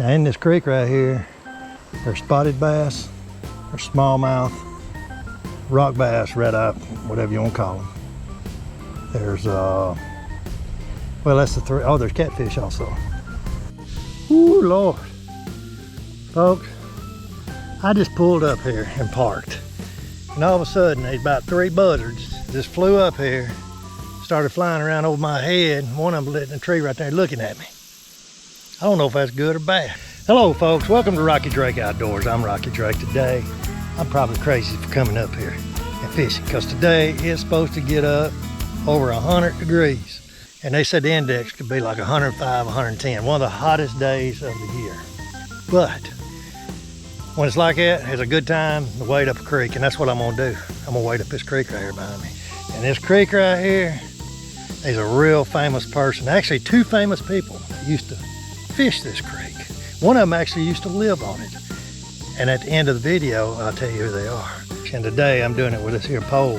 Now in this creek right here, there's spotted bass, there's smallmouth, rock bass, red eye, whatever you want to call them. There's, well, that's the three. Oh, there's catfish also. Ooh, Lord. Folks, I just pulled up here and parked. And all of a sudden, there's about 3 buzzards just flew up here, started flying around over my head. One of them lit in a tree right there looking at me. I don't know if that's good or bad. Hello, folks. Welcome to Rocky Drake Outdoors. I'm Rocky Drake. Today, I'm probably crazy for coming up here and fishing because today it's supposed to get up over 100 degrees. And they said the index could be like 105, 110. One of the hottest days of the year. But when it's like that, it's a good time to wade up a creek, and that's what I'm gonna do. I'm gonna wade up this creek right here behind me. And this creek right here, there's a real famous person, actually 2 famous people that used to fish this creek. One of them actually used to live on it. And at the end of the video, I'll tell you who they are. And today I'm doing it with this here pole.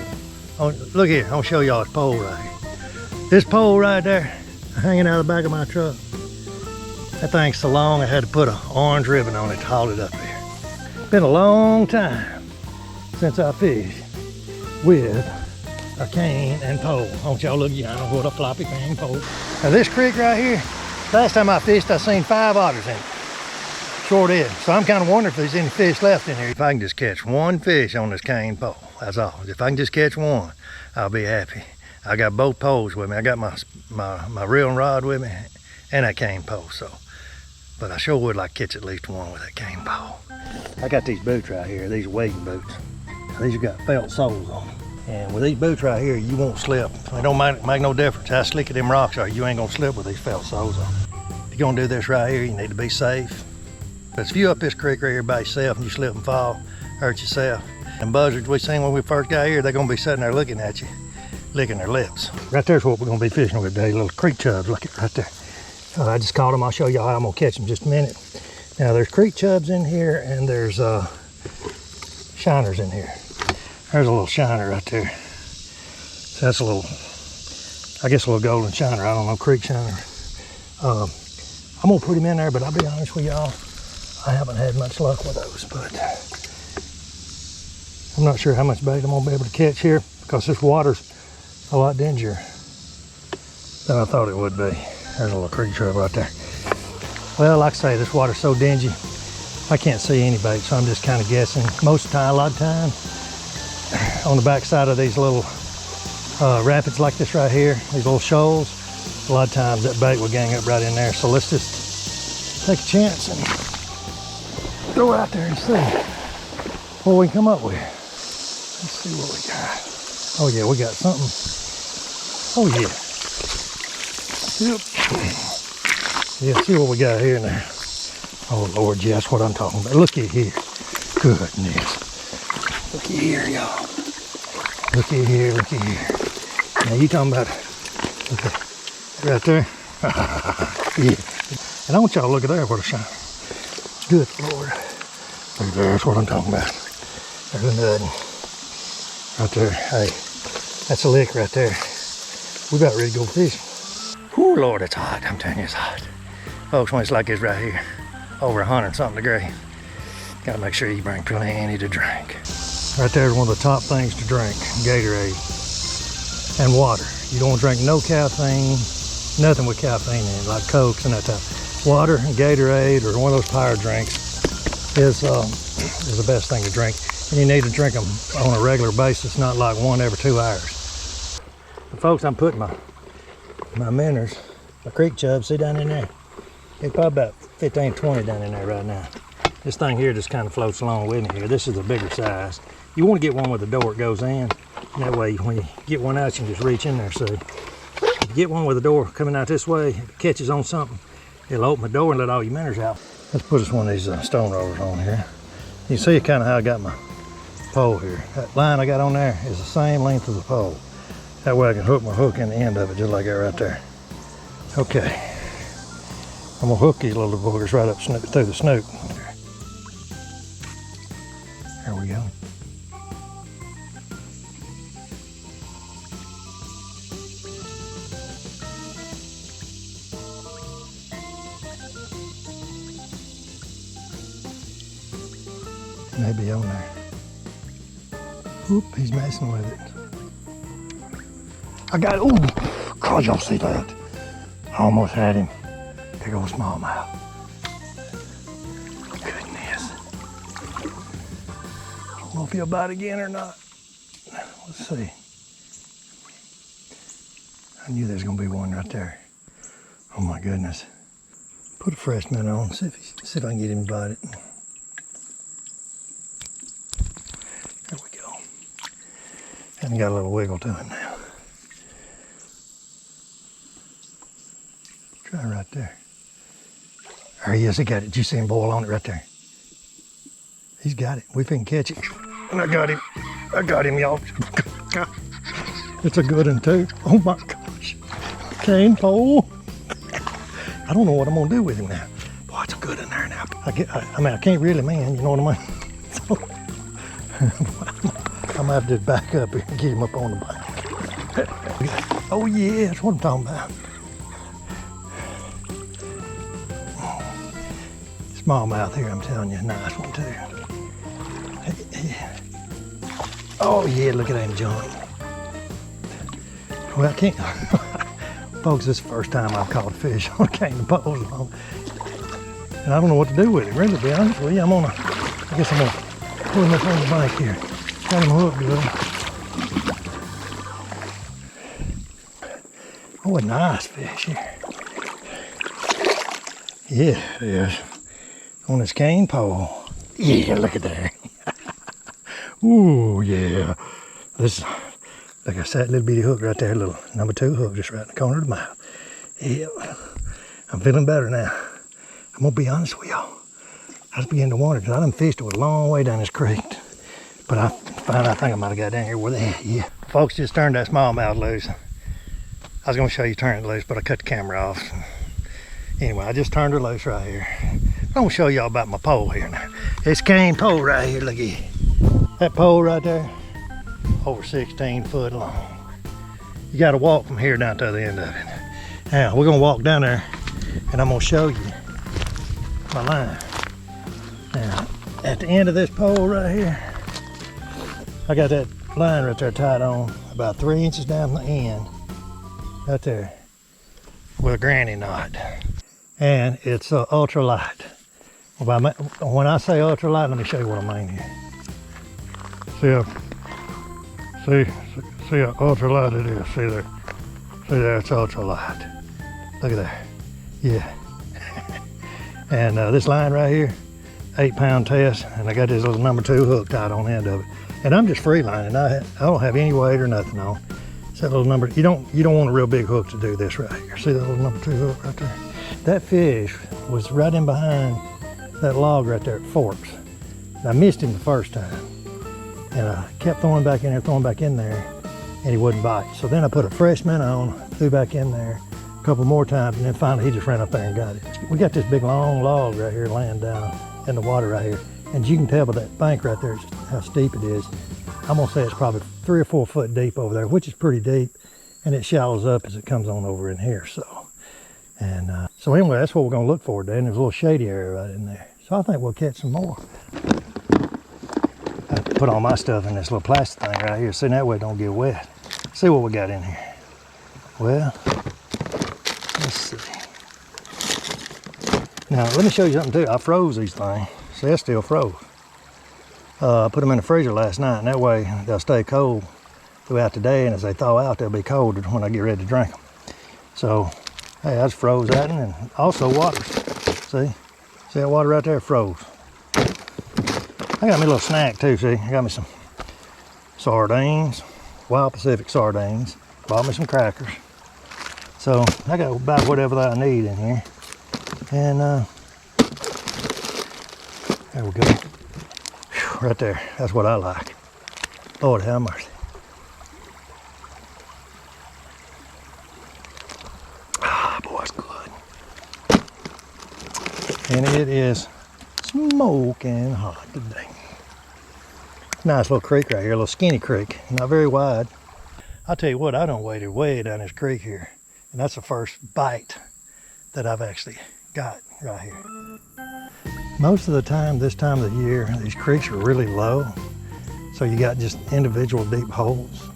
Oh, look here, I'll show y'all this pole right here. This pole right there, hanging out of the back of my truck. That thing's so long I had to put an orange ribbon on it to haul it up here. It's been a long time since I fished with a cane and pole. Don't y'all look young with a floppy cane pole. Now this creek right here, last time I fished, I seen 5 otters in it. Sure did. So I'm kind of wondering if there's any fish left in here. If I can just catch 1 fish on this cane pole, that's all. If I can just catch 1, I'll be happy. I got both poles with me. I got my reeling rod with me and that cane pole. So, but I sure would like to catch at least 1 with that cane pole. I got these boots right here. These are wading boots. These have got felt soles on them. And with these boots right here, you won't slip. It don't make no difference how slick them rocks are. You ain't gonna slip with these felt soles on. If you're gonna do this right here, you need to be safe. But if you up this creek right here by yourself and you slip and fall, hurt yourself. And buzzards we seen when we first got here, they're gonna be sitting there looking at you, licking their lips. Right there's what we're gonna be fishing with today, little creek chubs, look at right there. I just caught them. I'll show y'all how I'm gonna catch them in just a minute. Now there's creek chubs in here and there's shiners in here. There's a little shiner right there. So that's a little, I guess a little golden shiner. I don't know, creek shiner. I'm gonna put him in there, but I'll be honest with y'all, I haven't had much luck with those, but I'm not sure how much bait I'm gonna be able to catch here because this water's a lot dingier than I thought it would be. There's a little creek chub right there. Well, like I say, this water's so dingy, I can't see any bait, so I'm just kind of guessing. Most of the time, a lot of time, on the back side of these little rapids like this right here, these little shoals, a lot of times that bait will gang up right in there. So let's just take a chance and throw it out there and see what we can come up with. Let's see what we got. Oh yeah, we got something. Oh yeah. Yep. Yeah, see what we got here now. Oh Lord, yeah, that's what I'm talking about. Look at here. Goodness. Look at here, y'all. Look at here, look at here. Now you talking about, okay, right there. Yeah. And I want y'all to look at there for the shine. Good Lord. Look there, that's what I'm talking about. There's a nut. Right there. Hey, that's a lick right there. We about ready to go fishing. Oh Lord, it's hot. I'm telling you, it's hot. Folks, when it's like this right here, over 100 something degrees, gotta make sure you bring plenty to drink. Right there is one of the top things to drink, Gatorade and water. You don't want to drink no caffeine, nothing with caffeine in it, like Cokes and that type. Water and Gatorade or one of those power drinks is the best thing to drink. And you need to drink them on a regular basis, not like 1 every 2 hours. But folks, I'm putting my minnows, my creek chubs, see down in there? There's probably about 15, 20 down in there right now. This thing here just kind of floats along with me here. This is a bigger size. You want to get one where the door goes in. That way, when you get one out, you can just reach in there. So if you get one with the door coming out this way, if it catches on something, it'll open the door and let all your minnows out. Let's put us one of these stone rollers on here. You see kind of how I got my pole here. That line I got on there is the same length as the pole. That way I can hook my hook in the end of it, just like that right there. Okay. I'm gonna hook these little boogers right up through the snoot. There we go. Maybe on there. Oop, he's messing with it. I got it. Ooh, God, y'all see that? I almost had him. There goes smallmouth. Goodness. I don't know if he'll bite again or not. Let's see. I knew there's gonna be one right there. Oh my goodness. Put a fresh minnow on, see if I can get him to bite it. There we go. And got a little wiggle to it now. Try right there. There he is, he got it. Did you see him boil on it right there? He's got it. We finna catch it. And I got him. I got him, y'all. It's a good one too. Oh my gosh. Cane pole. I don't know what I'm gonna do with him now. Boy, it's a good one there now. I mean, I can't really, man, you know what I mean? So, I'm gonna have to back up here and get him up on the bank. Oh yeah, that's what I'm talking about. Smallmouth here, I'm telling you, nice one too. Oh yeah, look at him jump. Well, I can't, folks, this is the first time I've caught a fish on a cane pole. And I don't know what to do with him, really, to be honest with you. I guess I'm gonna pull him up on the bank here. Got him hooked good. Oh, a nice fish here. Yeah, it is. On this cane pole. Yeah, look at that. Ooh, yeah. This, like I said, little bitty hook right there, little number 2 hook just right in the corner of the mouth. Yeah, I'm feeling better now. I'm gonna be honest with y'all. I was beginning to wonder, because I done fished it a long way down this creek. But I think I might have got down here where they at, yeah. Folks, just turned that smallmouth loose. I was gonna show you turning it loose, but I cut the camera off. Anyway, I just turned her loose right here. I'm gonna show y'all about my pole here now. This cane pole right here, look at it. That pole right there, over 16 foot long. You gotta walk from here down to the end of it. Now, we're gonna walk down there and I'm gonna show you my line. Now, at the end of this pole right here, I got that line right there tied on about 3 inches down the end, right there, with a granny knot. And it's ultra light. When I say ultra light, let me show you what I mean here. See how ultra light it is. See there, it's ultra light. Look at that. Yeah. And this line right here, 8-pound test, and I got this little number 2 hook tied on the end of it. And I'm just free lining. I don't have any weight or nothing on. It's that little number. You don't want a real big hook to do this right here. See that little number 2 hook right there? That fish was right in behind that log right there at Forks. And I missed him the first time. And I kept throwing back in there, and he wouldn't bite. So then I put a fresh minnow on, threw back in there a couple more times, and then finally he just ran up there and got it. We got this big long log right here laying down in the water right here. And you can tell by that bank right there how steep it is. I'm gonna say it's probably 3 or 4 foot deep over there, which is pretty deep, and it shallows up as it comes on over in here. So anyway, that's what we're gonna look for today. And there's a little shady area right in there. So I think we'll catch some more. I have to put all my stuff in this little plastic thing right here, so that way it don't get wet. See what we got in here. Well, let's see. Now, let me show you something too. I froze these things. See, they're still froze. I put them in the freezer last night, and that way they'll stay cold throughout the day, and as they thaw out, they'll be colder when I get ready to drink them. So, hey, I just froze that, and also water. See that water right there froze. I got me a little snack too, see? I got me some sardines, Wild Pacific sardines. Bought me some crackers. So I got about whatever that I need in here. And there we go. Whew, right there, that's what I like. Lord have mercy. Ah, boy, it's good. And it is smoking hot today. Nice little creek right here, a little skinny creek, not very wide. I'll tell you what, I done waded way down this creek here, and that's the first bite that I've actually got right here. Most of the time, this time of the year, these creeks are really low. So you got just individual deep holes,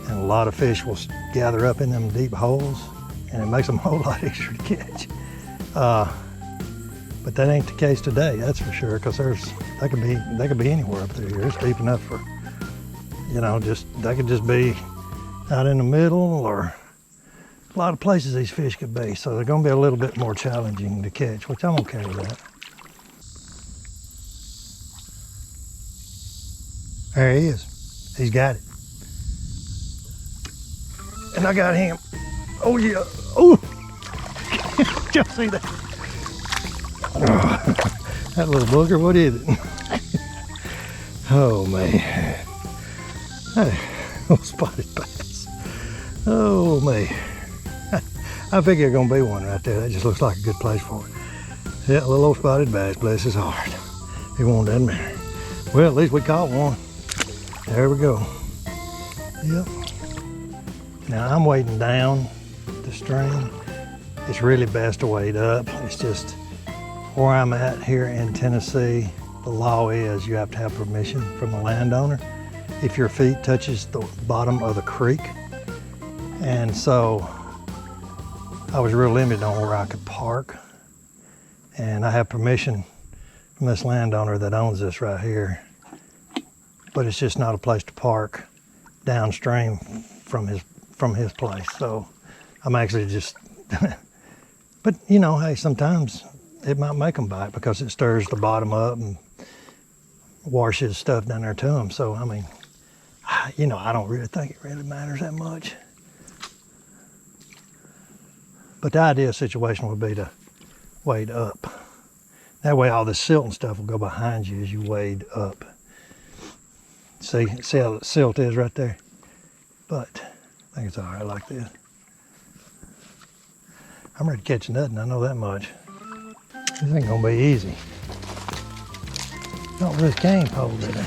and a lot of fish will gather up in them deep holes, and it makes them a whole lot easier to catch. But that ain't the case today, that's for sure, because they could be anywhere up through here. It's deep enough for, you know, they could just be out in the middle, or a lot of places these fish could be. So they're gonna be a little bit more challenging to catch, which I'm okay with that. There he is. He's got it. And I got him. Oh yeah. Oh! Did y'all see that? Oh, that little booger, what is it? Oh man. Hey, little spotted bass. Oh man. I figure there's gonna be one right there. That just looks like a good place for it. Yeah, little old spotted bass, bless his heart. He won't doesn't matter. Well, at least we caught one. There we go. Yep. Now I'm wading down the stream. It's really best to wade up. It's just where I'm at here in Tennessee, the law is you have to have permission from the landowner if your feet touches the bottom of the creek. And so I was real limited on where I could park. And I have permission from this landowner that owns this right here. But it's just not a place to park downstream from his place. So I'm actually just, but you know, hey, sometimes it might make them bite because it stirs the bottom up and washes stuff down there to them. So, I mean, you know, I don't really think it really matters that much. But the ideal situation would be to wade up. That way all the silt and stuff will go behind you as you wade up. See how the silt is right there? But I think it's all right like this. I'm ready to catch nothing, I know that much. This ain't gonna be easy. Not with this cane pole today.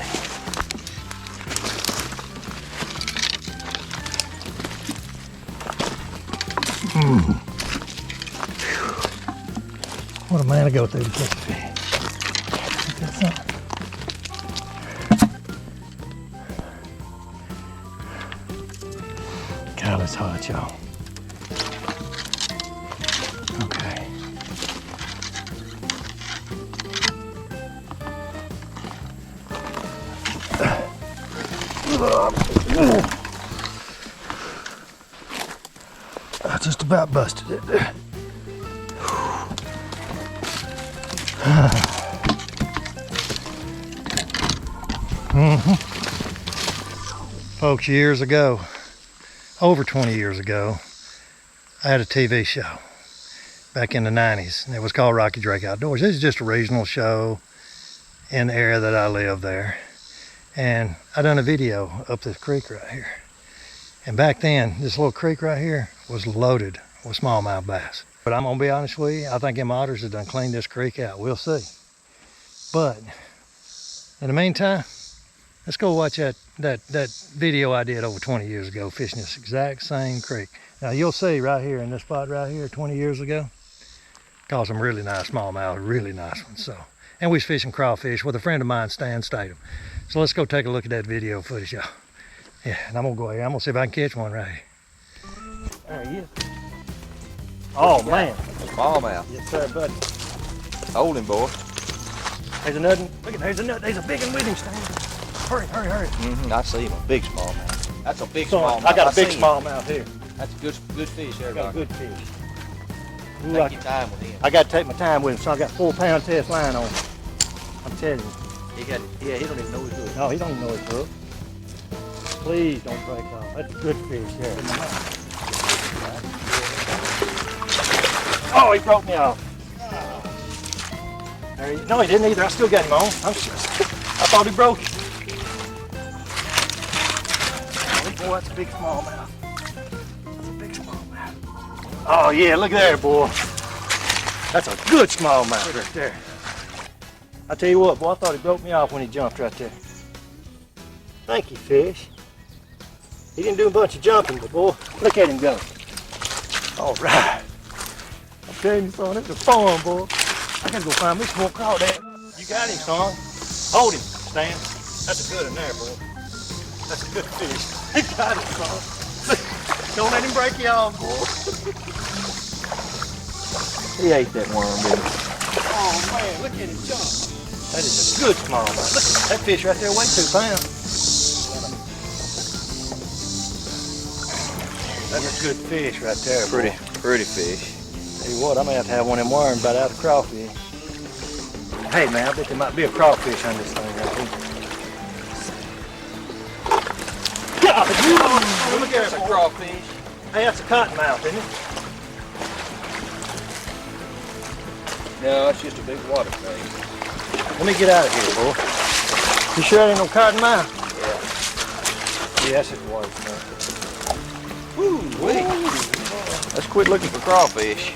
What a man to go through to catch a fish. That's something. God, it's hot, y'all. Okay. I just about busted it. Folks, years ago, over 20 years ago, I had a TV show back in the 90s, and it was called Rocky Drake Outdoors. This is just a regional show in the area that I live there. And I done a video up this creek right here. And back then, this little creek right here was loaded with smallmouth bass. But I'm gonna be honest with you, I think them otters have done cleaned this creek out. We'll see. But in the meantime, let's go watch that video I did over 20 years ago, fishing this exact same creek. Now you'll see right here in this spot right here, 20 years ago, caught some really nice smallmouth, really nice ones. So, and we was fishing crawfish with a friend of mine, Stan Statham. So let's go take a look at that video footage, y'all. Yeah, and I'm gonna go here. I'm gonna see if I can catch one right here. There he is. Oh man. Smallmouth. Yes sir, buddy. Hold him, boy. There's another. Look at there's another. There's a big one with him, Stan. Hurry, hurry, hurry. I see him, a big smallmouth. That's a big So, smallmouth. I got a big smallmouth here. That's a good fish there, I got a Rocky. good fish. Ooh, Take your time with him. I got to take my time with him, so I got 4-pound test line on him. I'm telling you. He don't even know he's good. No, he don't even know it's hooked. Please don't break off. That's a good fish there. Oh, he broke me off. There he, no, he didn't either. I still got him on. I thought he broke it. Boy, that's a big smallmouth. That's a big smallmouth. Oh yeah, look there, boy. That's a good smallmouth right there. I tell you what, boy, I thought he broke me off when he jumped right there. Thank you, fish. He didn't do a bunch of jumping, but boy, look at him go. All right. I'm telling you, son, this is fun, boy. I gotta go find me some more crawdad. You got him, son. Hold him, Stan. That's a good one there, boy. That's a good fish. You got him, son. Don't let him break you off, boy. He ate that worm, didn't he? Oh, man, look at him jump. That is a good smallmouth. Look at that fish right there, weighs 2 pounds. That's a good fish right there, boy. Pretty fish. Tell you what, I may have to have one of them worms about out of crawfish. Hey man, I bet there might be a crawfish on this thing right here. God, look at That's a that, boy. crawfish. Hey, that's a cottonmouth, isn't it? No, it's just a big water thing. Let me get out of here, boy. You sure that ain't no cottonmouth? Yeah. Yeah, that's just water thing. Woo-wee. Let's quit looking for crawfish.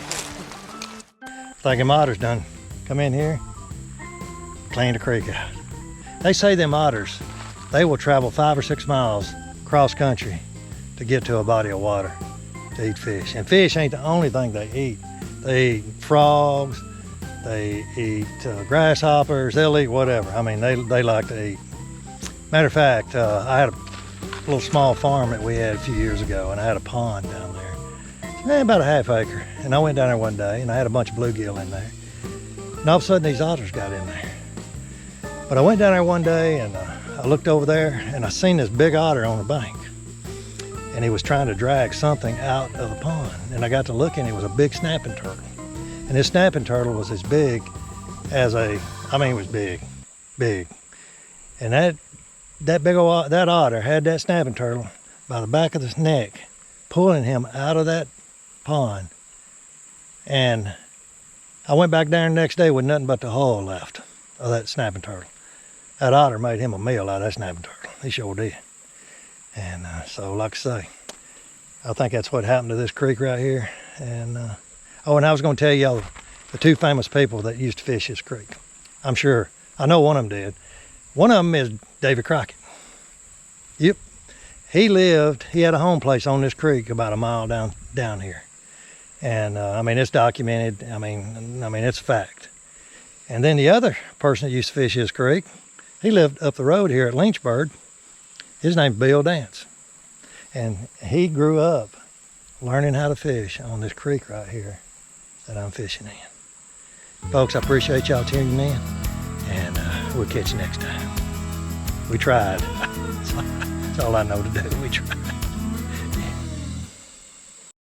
Think them otters done come in here, clean the creek out. They say them otters, they will travel 5 or 6 miles cross country to get to a body of water to eat fish. And fish ain't the only thing they eat. They eat frogs, they eat grasshoppers, they'll eat whatever. I mean, they like to eat. Matter of fact, I had a little small farm that we had a few years ago, and I had a pond down there. About a ½ acre. And I went down there one day and I had a bunch of bluegill in there. And all of a sudden these otters got in there. But I went down there one day and I looked over there and I seen this big otter on the bank. And he was trying to drag something out of the pond. And I got to looking, it was a big snapping turtle. And this snapping turtle was as big as it was big. And that otter had that snapping turtle by the back of his neck, pulling him out of that pond. And I went back down the next day with nothing but the hull left of that snapping turtle. That otter made him a meal out of that snapping turtle. He sure did. And so, like I say, I think that's what happened to this creek right here. And and I was going to tell y'all the 2 famous people that used to fish this creek. I know one of them did. One of them is Davy Crockett. Yep. He had a home place on this creek about a mile down here. And it's documented. I mean, it's a fact. And then the other person that used to fish this creek, he lived up the road here at Lynchburg. His name's Bill Dance. And he grew up learning how to fish on this creek right here that I'm fishing in. Folks, I appreciate y'all tuning in, and we'll catch you next time. We tried. That's all I know to do. We tried.